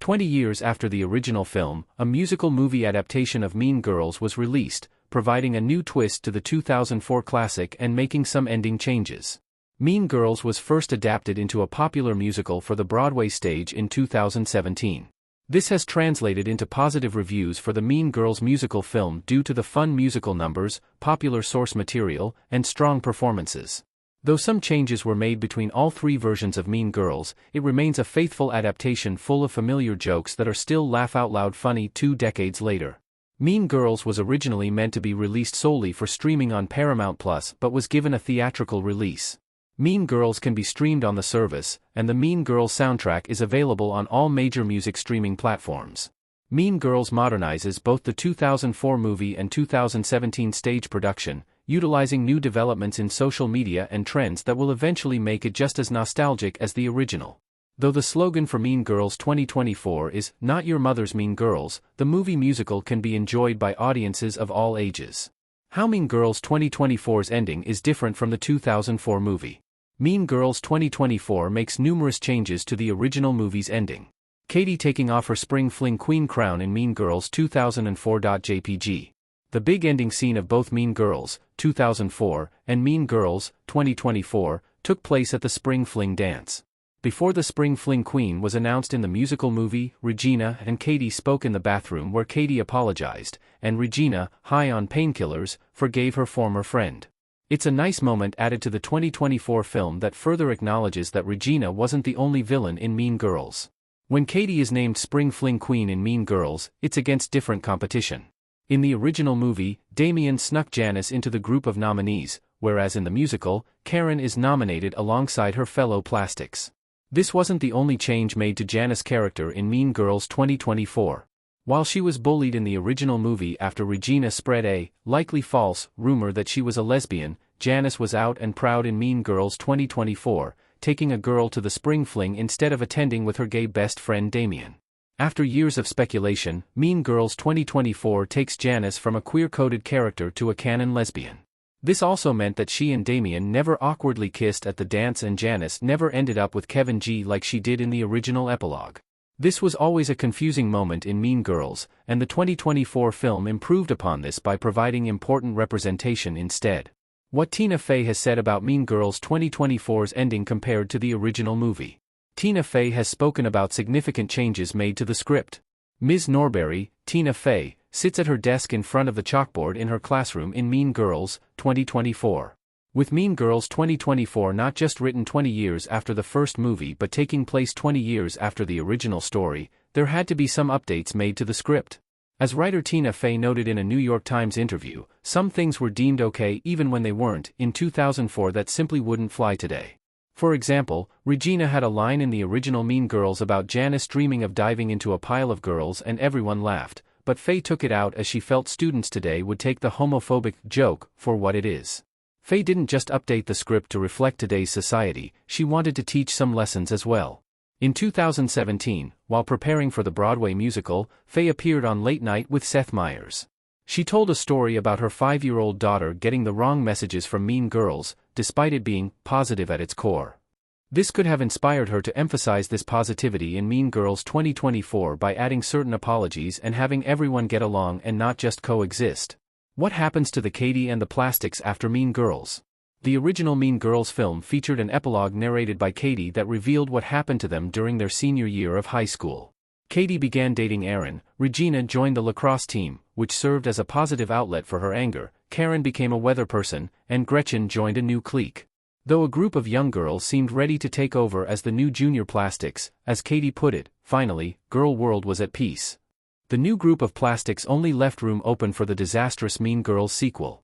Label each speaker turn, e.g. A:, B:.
A: 20 years after the original film, a musical movie adaptation of Mean Girls was released, providing a new twist to the 2004 classic and making some ending changes. Mean Girls was first adapted into a popular musical for the Broadway stage in 2017. This has translated into positive reviews for the Mean Girls musical film due to the fun musical numbers, popular source material, and strong performances. Though some changes were made between all three versions of Mean Girls, it remains a faithful adaptation full of familiar jokes that are still laugh-out-loud funny 2 decades later. Mean Girls was originally meant to be released solely for streaming on Paramount Plus but was given a theatrical release. Mean Girls can be streamed on the service, and the Mean Girls soundtrack is available on all major music streaming platforms. Mean Girls modernizes both the 2004 movie and 2017 stage production, utilizing new developments in social media and trends that will eventually make it just as nostalgic as the original. Though the slogan for Mean Girls 2024 is, "Not Your Mother's Mean Girls," the movie musical can be enjoyed by audiences of all ages. How Mean Girls 2024's ending is different from the 2004 movie. Mean Girls 2024 makes numerous changes to the original movie's ending. Katie taking off her spring fling queen crown in Mean Girls 2004. JPG. The big ending scene of both Mean Girls, 2004, and Mean Girls, 2024, took place at the Spring Fling dance. Before the Spring Fling Queen was announced in the musical movie, Regina and Katie spoke in the bathroom where Katie apologized, and Regina, high on painkillers, forgave her former friend. It's a nice moment added to the 2024 film that further acknowledges that Regina wasn't the only villain in Mean Girls. When Katie is named Spring Fling Queen in Mean Girls, it's against different competition. In the original movie, Damien snuck Janice into the group of nominees, whereas in the musical, Karen is nominated alongside her fellow plastics. This wasn't the only change made to Janice's character in Mean Girls 2024. While she was bullied in the original movie after Regina spread a, likely false, rumor that she was a lesbian, Janice was out and proud in Mean Girls 2024, taking a girl to the Spring Fling instead of attending with her gay best friend Damien. After years of speculation, Mean Girls 2024 takes Janice from a queer-coded character to a canon lesbian. This also meant that she and Damien never awkwardly kissed at the dance and Janice never ended up with Kevin G like she did in the original epilogue. This was always a confusing moment in Mean Girls, and the 2024 film improved upon this by providing important representation instead. What Tina Fey has said about Mean Girls 2024's ending compared to the original movie. Tina Fey has spoken about significant changes made to the script. Ms. Norbury, Tina Fey, sits at her desk in front of the chalkboard in her classroom in Mean Girls 2024. With Mean Girls 2024 not just written 20 years after the first movie but taking place 20 years after the original story, there had to be some updates made to the script. As writer Tina Fey noted in a New York Times interview, some things were deemed okay even when they weren't in 2004 that simply wouldn't fly today. For example, Regina had a line in the original Mean Girls about Janice dreaming of diving into a pile of girls and everyone laughed, but Fey took it out as she felt students today would take the homophobic joke for what it is. Fey didn't just update the script to reflect today's society, she wanted to teach some lessons as well. In 2017, while preparing for the Broadway musical, Fey appeared on Late Night with Seth Meyers. She told a story about her 5-year-old daughter getting the wrong messages from Mean Girls, despite it being positive at its core. This could have inspired her to emphasize this positivity in Mean Girls 2024 by adding certain apologies and having everyone get along and not just coexist. What happens to the Katie and the Plastics after Mean Girls? The original Mean Girls film featured an epilogue narrated by Katie that revealed what happened to them during their senior year of high school. Katie began dating Aaron, Regina joined the lacrosse team, which served as a positive outlet for her anger, Karen became a weather person, and Gretchen joined a new clique. Though a group of young girls seemed ready to take over as the new junior Plastics, as Katie put it, finally, girl world was at peace. The new group of Plastics only left room open for the disastrous Mean Girls sequel.